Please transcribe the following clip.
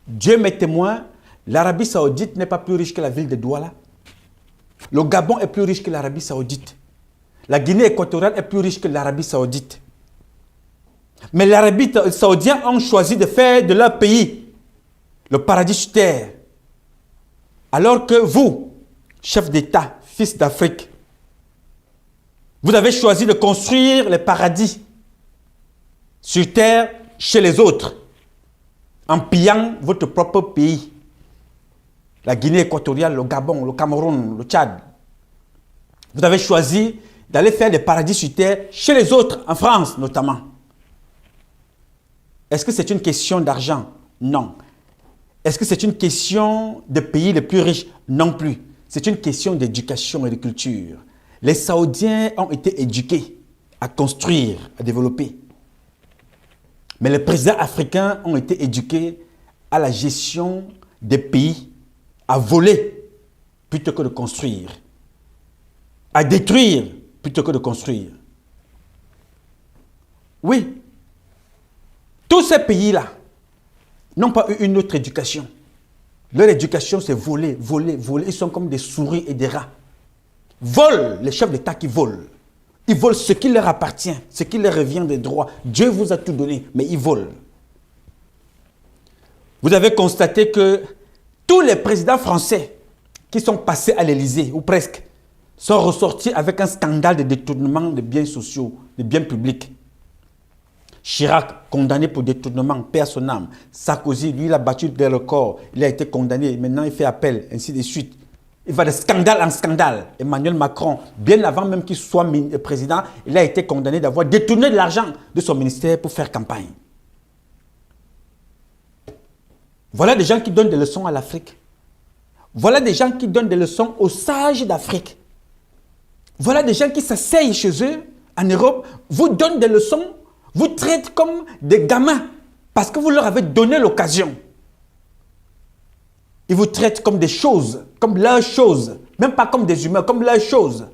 Dieu m'est témoin, l'Arabie Saoudite n'est pas plus riche que la ville de Douala. Le Gabon est plus riche que l'Arabie Saoudite. La Guinée équatoriale est plus riche que l'Arabie Saoudite. Mais l'Arabie Saoudiens ont choisi de faire de leur pays le paradis sur terre. Alors que vous, chef d'État, fils d'Afrique, vous avez choisi de construire les paradis sur terre chez les autres, en pillant votre propre pays. La Guinée équatoriale, le Gabon, le Cameroun, le Tchad. Vous avez choisi d'aller faire des paradis sur terre chez les autres, en France notamment. Est-ce que c'est une question d'argent? Non. Est-ce que c'est une question de pays les plus riches? Non plus. C'est une question d'éducation et de culture. Les Saoudiens ont été éduqués à construire, à développer. Mais les présidents africains ont été éduqués à la gestion des pays, à voler plutôt que de construire, à détruire plutôt que de construire. Oui, tous ces pays-là n'ont pas eu une autre éducation. Leur éducation, c'est voler, voler, voler. Ils sont comme des souris et des rats. Volent, les chefs d'État qui volent. Ils volent ce qui leur appartient, ce qui leur revient des droits. Dieu vous a tout donné, mais ils volent. Vous avez constaté que tous les présidents français qui sont passés à l'Élysée, ou presque, sont ressortis avec un scandale de détournement de biens sociaux, de biens publics. Chirac, condamné pour détournement, paix à son âme. Sarkozy, lui, il a battu des records. Il a été condamné. Maintenant, il fait appel, ainsi de suite. Il va de scandale en scandale. Emmanuel Macron, bien avant même qu'il soit président, il a été condamné d'avoir détourné de l'argent de son ministère pour faire campagne. Voilà des gens qui donnent des leçons à l'Afrique. Voilà des gens qui donnent des leçons aux sages d'Afrique. Voilà des gens qui s'asseyent chez eux, en Europe, vous donnent des leçons, vous traitent comme des gamins, parce que vous leur avez donné l'occasion. Ils vous traitent comme des choses, comme leurs choses, même pas comme des humains, comme leurs choses.